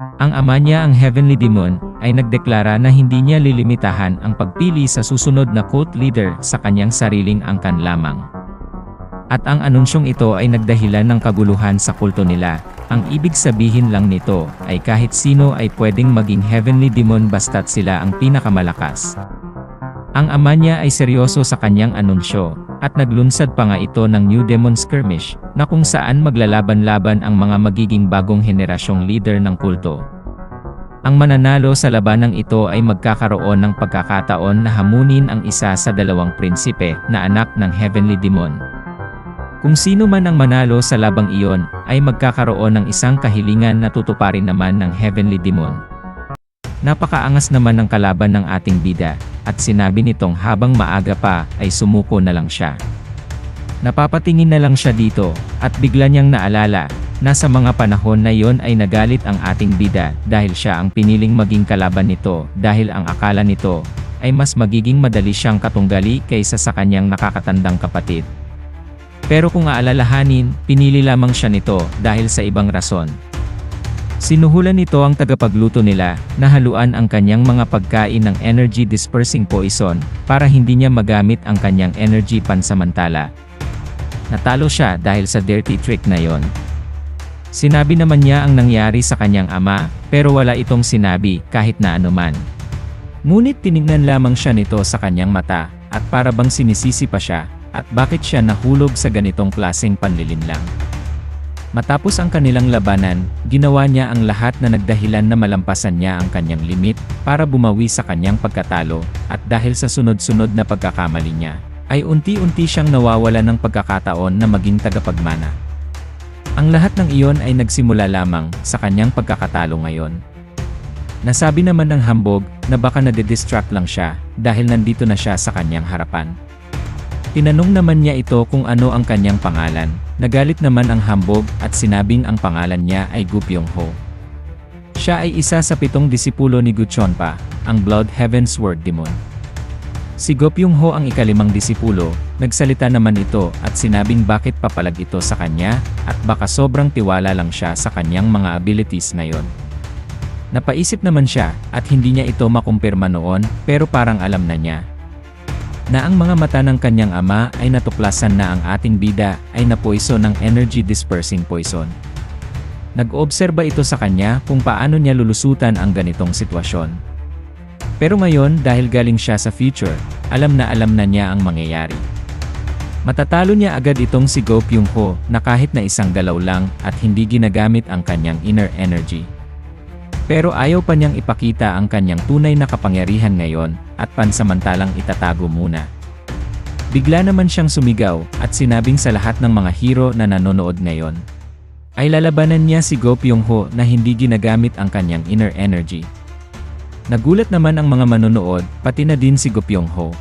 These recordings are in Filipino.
Ang ama niya, ang Heavenly Demon, ay nagdeklara na hindi niya lilimitahan ang pagpili sa susunod na cult leader sa kanyang sariling angkan lamang. At ang anunsyong ito ay nagdahilan ng kaguluhan sa kulto nila. Ang ibig sabihin lang nito ay kahit sino ay pwedeng maging Heavenly Demon basta't sila ang pinakamalakas. Ang ama niya ay seryoso sa kanyang anunsyo, at naglunsad pa nga ito ng New Demon Skirmish, na kung saan maglalaban-laban ang mga magiging bagong henerasyong leader ng kulto. Ang mananalo sa labanang ito ay magkakaroon ng pagkakataon na hamunin ang isa sa dalawang prinsipe na anak ng Heavenly Demon. Kung sino man ang manalo sa labang iyon, ay magkakaroon ng isang kahilingan na tutuparin naman ng Heavenly Demon. Napakaangas naman ng kalaban ng ating bida, at sinabi nitong habang maaga pa, ay sumuko na lang siya. Napapatingin na lang siya dito, at bigla niyang naalala, na sa mga panahon na yon ay nagalit ang ating bida dahil siya ang piniling maging kalaban nito dahil ang akala nito, ay mas magiging madali siyang katunggali kaysa sa kanyang nakakatandang kapatid. Pero kung aalalahanin, pinili lamang siya nito dahil sa ibang rason. Sinuhulan nito ang tagapagluto nila na haluan ang kanyang mga pagkain ng energy dispersing poison para hindi niya magamit ang kanyang energy pansamantala. Natalo siya dahil sa dirty trick na yon. Sinabi naman niya ang nangyari sa kanyang ama, pero wala itong sinabi kahit na anuman. Ngunit tinignan lamang siya nito sa kanyang mata, at para bang sinisisi pa siya, at bakit siya nahulog sa ganitong klaseng panlilinlang. Matapos ang kanilang labanan, ginawa niya ang lahat na nagdahilan na malampasan niya ang kanyang limit para bumawi sa kanyang pagkatalo, at dahil sa sunod-sunod na pagkakamali niya, ay unti-unti siyang nawawala ng pagkakataon na maging tagapagmana. Ang lahat ng iyon ay nagsimula lamang sa kanyang pagkakatalo ngayon. Nasabi naman ng hambog na baka nade-distract lang siya dahil nandito na siya sa kanyang harapan. Tinanong naman niya ito kung ano ang kanyang pangalan. Nagalit naman ang hambog at sinabing ang pangalan niya ay Gu Pyong-ho. Siya ay isa sa 7 disipulo ni Gu Chonpa, ang Blood Heaven Sword Demon. Si Gu Pyong-ho ang ika-5 disipulo, nagsalita naman ito at sinabing bakit papalag ito sa kanya at baka sobrang tiwala lang siya sa kanyang mga abilities ngayon. Napaisip naman siya at hindi niya ito makumpirma noon pero parang alam na niya na ang mga mata ng kanyang ama ay natuklasan na ang ating bida ay napoison ng energy dispersing poison. Nag-obserba ito sa kanya kung paano niya lulusutan ang ganitong sitwasyon. Pero ngayon dahil galing siya sa future, alam na niya ang mangyayari. Matatalo niya agad itong si Gu Pyong-ho na kahit na isang galaw lang at hindi ginagamit ang kanyang inner energy. Pero ayaw pa niyang ipakita ang kanyang tunay na kapangyarihan ngayon at pansamantalang itatago muna. Bigla naman siyang sumigaw at sinabing sa lahat ng mga hero na nanonood ngayon ay lalabanan niya si Gu Pyong-ho na hindi ginagamit ang kanyang inner energy. Nagulat naman ang mga manonood, pati na din si Gu Pyong-ho.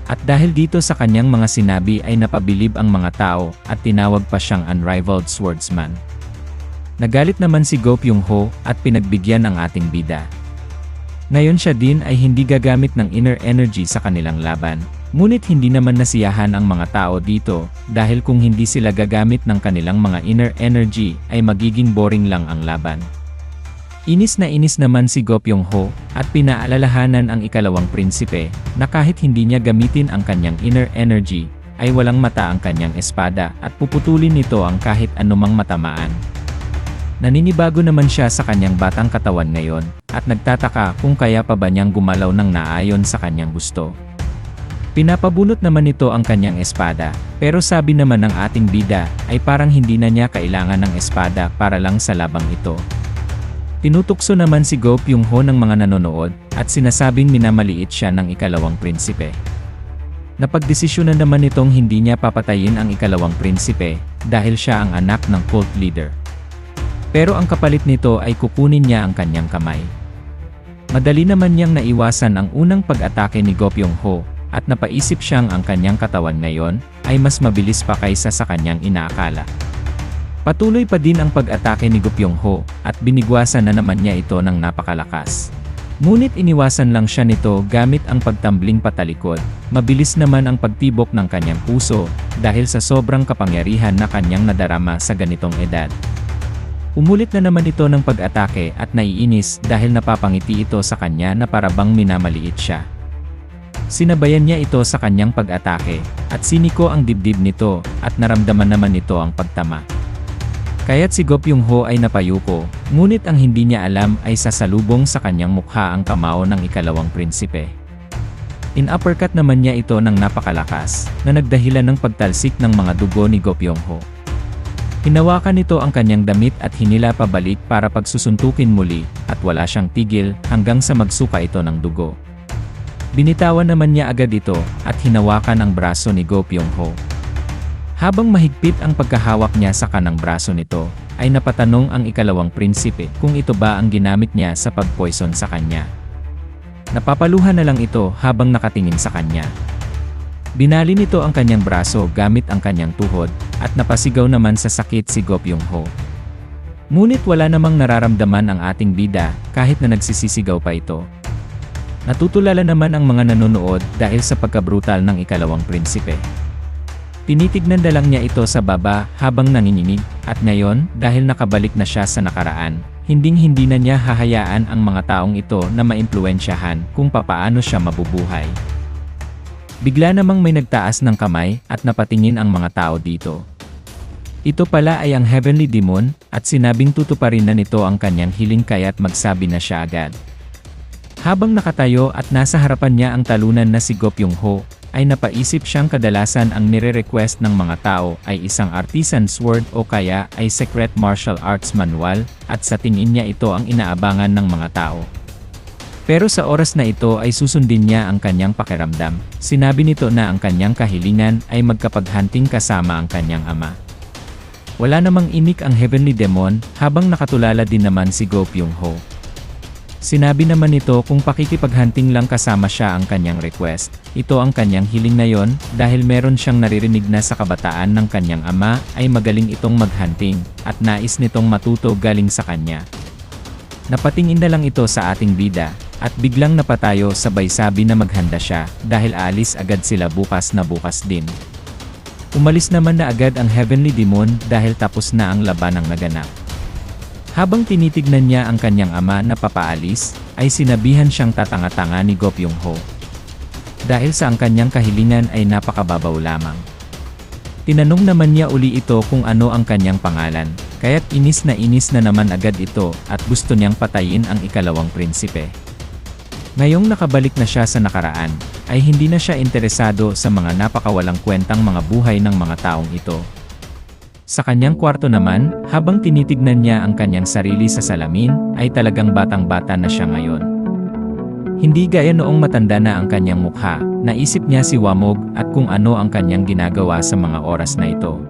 At dahil dito sa kanyang mga sinabi ay napabilib ang mga tao at tinawag pa siyang unrivaled swordsman. Nagalit naman si Gu Pyong-ho at pinagbigyan ang ating bida. Ngayon siya din ay hindi gagamit ng inner energy sa kanilang laban. Ngunit hindi naman nasiyahan ang mga tao dito dahil kung hindi sila gagamit ng kanilang mga inner energy ay magiging boring lang ang laban. Inis na inis naman si Gu Pyong-ho at pinaalalahanan ang ika-2 prinsipe na kahit hindi niya gamitin ang kanyang inner energy ay walang mata ang kanyang espada at puputulin nito ang kahit anumang matamaan. Naninibago naman siya sa kanyang batang katawan ngayon, at nagtataka kung kaya pa ba niyang gumalaw ng naayon sa kanyang gusto. Pinapabunot naman nito ang kanyang espada, pero sabi naman ng ating bida, ay parang hindi na niya kailangan ng espada para lang sa labang ito. Tinutukso naman si Gu Pyong-ho ng mga nanonood, at sinasabing minamaliit siya ng ika-2 prinsipe. Napagdesisyonan naman nitong hindi niya papatayin ang ika-2 prinsipe, dahil siya ang anak ng cult leader. Pero ang kapalit nito ay kukunin niya ang kanyang kamay. Madali naman niyang naiwasan ang unang pag-atake ni Gu Pyong-ho, at napaisip siyang ang kanyang katawan ngayon ay mas mabilis pa kaysa sa kanyang inaakala. Patuloy pa din ang pag-atake ni Gu Pyong-ho, at binigwasan na naman niya ito ng napakalakas. Ngunit iniwasan lang siya nito gamit ang pagtambling patalikod. Mabilis naman ang pagtibok ng kanyang puso, dahil sa sobrang kapangyarihan na kanyang nadarama sa ganitong edad. Umulit na naman ito ng pag-atake at naiinis dahil napapangiti ito sa kanya na parabang minamaliit siya. Sinabayan niya ito sa kanyang pag-atake, at siniko ang dibdib nito, at naramdaman naman nito ang pagtama. Kaya't si Gopyung-ho ay napayuko, ngunit ang hindi niya alam ay sasalubong sa kanyang mukha ang kamao ng ikalawang prinsipe. In-uppercut naman niya ito ng napakalakas, na nagdahilan ng pagtalsik ng mga dugo ni Gopyung-ho. Hinawakan nito ang kanyang damit at hinila pabalik para pagsusuntukin muli, at wala siyang tigil hanggang sa magsuka ito ng dugo. Binitawan naman niya agad ito, at hinawakan ang braso ni Gopyung-ho. Habang mahigpit ang pagkahawak niya sa kanang braso nito, ay napatanong ang ikalawang prinsipe kung ito ba ang ginamit niya sa pag-poison sa kanya. Napapaluhan na lang ito habang nakatingin sa kanya. Binali nito ang kanyang braso gamit ang kanyang tuhod, at napasigaw naman sa sakit si Gopyung-ho. Ngunit wala namang nararamdaman ang ating bida kahit na nagsisisigaw pa ito. Natutulala naman ang mga nanonood dahil sa pagkabrutal ng ikalawang prinsipe. Tinitignan na lang niya ito sa baba habang nanginginig, at ngayon, dahil nakabalik na siya sa nakaraan, hinding-hindi na niya hahayaan ang mga taong ito na maimpluwensyahan kung papaano siya mabubuhay. Bigla namang may nagtaas ng kamay at napatingin ang mga tao dito. Ito pala ay ang Heavenly Demon, at sinabing tutuparin na nito ang kanyang hiling kaya't magsabi na siya agad. Habang nakatayo at nasa harapan niya ang talunan na si Gopyung-ho, ay napaisip siyang kadalasan ang nire-request ng mga tao ay isang artisan sword o kaya ay secret martial arts manual, at sa tingin niya ito ang inaabangan ng mga tao. Pero sa oras na ito ay susundin niya ang kanyang pakiramdam. Sinabi nito na ang kanyang kahilingan ay magkapaghanting kasama ang kanyang ama. Wala namang imik ang Heavenly Demon habang nakatulala din naman si Gopyung-ho. Sinabi naman nito kung pakikipaghanting lang kasama siya ang kanyang request. Ito ang kanyang hiling na yon dahil meron siyang naririnig na sa kabataan ng kanyang ama ay magaling itong maghunting at nais nitong matuto galing sa kanya. Napatingin na lang ito sa ating bida, at biglang napatayo sabay sabi na maghanda siya dahil aalis agad sila bukas na bukas din. Umalis naman na agad ang Heavenly Demon dahil tapos na ang labanang naganap. Habang tinitignan niya ang kanyang ama na papaalis, ay sinabihan siyang tatanga-tanga ni Gopyung-ho. Dahil sa ang kanyang kahilingan ay napakababaw lamang. Tinanong naman niya uli ito kung ano ang kanyang pangalan, kaya't inis na naman agad ito at gusto niyang patayin ang ikalawang prinsipe. Ngayong nakabalik na siya sa nakaraan, ay hindi na siya interesado sa mga napakawalang kwentang mga buhay ng mga taong ito. Sa kanyang kwarto naman, habang tinitignan niya ang kanyang sarili sa salamin, ay talagang batang-bata na siya ngayon. Hindi gaya noong matanda na ang kanyang mukha, naisip niya si Wamog at kung ano ang kanyang ginagawa sa mga oras na ito.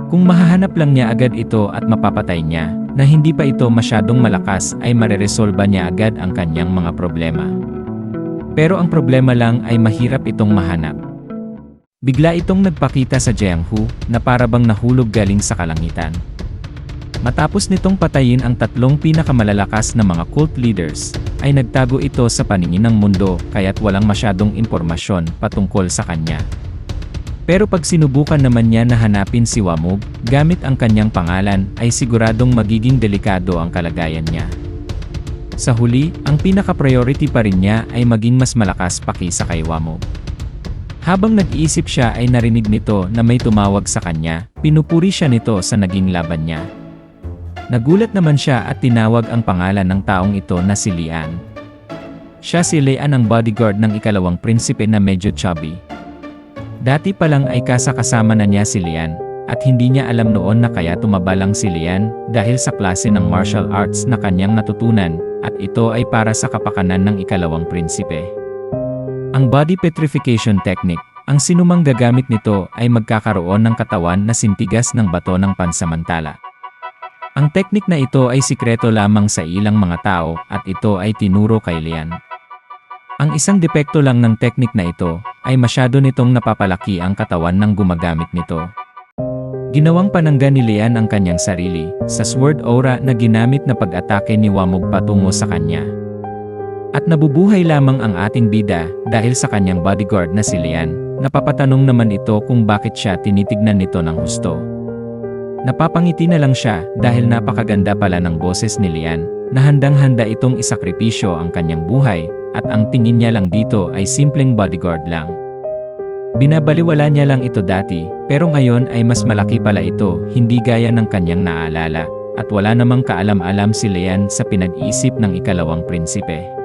Kung mahahanap lang niya agad ito at mapapatay niya, na hindi pa ito masyadong malakas ay mareresolba niya agad ang kanyang mga problema. Pero ang problema lang ay mahirap itong mahanap. Bigla itong nagpakita sa Jeonghu na parabang nahulog galing sa kalangitan. Matapos nitong patayin ang tatlong pinakamalalakas na mga cult leaders, ay nagtago ito sa paningin ng mundo kaya't walang masyadong impormasyon patungkol sa kanya. Pero pag sinubukan naman niya na hanapin si Wamog, gamit ang kanyang pangalan, ay siguradong magiging delikado ang kalagayan niya. Sa huli, ang pinaka-priority pa rin niya ay maging mas malakas pa kaysa kay Wamog. Habang nag-iisip siya ay narinig nito na may tumawag sa kanya, pinupuri siya nito sa naging laban niya. Nagulat naman siya at tinawag ang pangalan ng taong ito na si Lian. Siya si Lian ang bodyguard ng ikalawang prinsipe na medyo chubby. Dati pa lang ay kasakasama na niya si Lian, at hindi niya alam noon na kaya tumaba lang si Lian dahil sa klase ng martial arts na kanyang natutunan, at ito ay para sa kapakanan ng ikalawang prinsipe. Ang body petrification technique, ang sinumang gagamit nito ay magkakaroon ng katawan na sintigas ng bato ng pansamantala. Ang teknik na ito ay sikreto lamang sa ilang mga tao at ito ay tinuro kay Lian. Ang isang depekto lang ng teknik na ito ay masyado nitong napapalaki ang katawan ng gumagamit nito. Ginawang panangga ni Lian ang kanyang sarili sa sword aura na ginamit na pag-atake ni Wamog patungo sa kanya. At nabubuhay lamang ang ating bida dahil sa kanyang bodyguard na si Lian. Napapatanong naman ito kung bakit siya tinitignan nito ng husto. Napapangiti na lang siya dahil napakaganda pala ng boses ni Lian, na handang-handa itong isakripisyo ang kanyang buhay, at ang tingin niya lang dito ay simpleng bodyguard lang. Binabaliwala niya lang ito dati, pero ngayon ay mas malaki pala ito, hindi gaya ng kanyang naalala, at wala namang kaalam-alam si Lian sa pinag-iisip ng ikalawang prinsipe.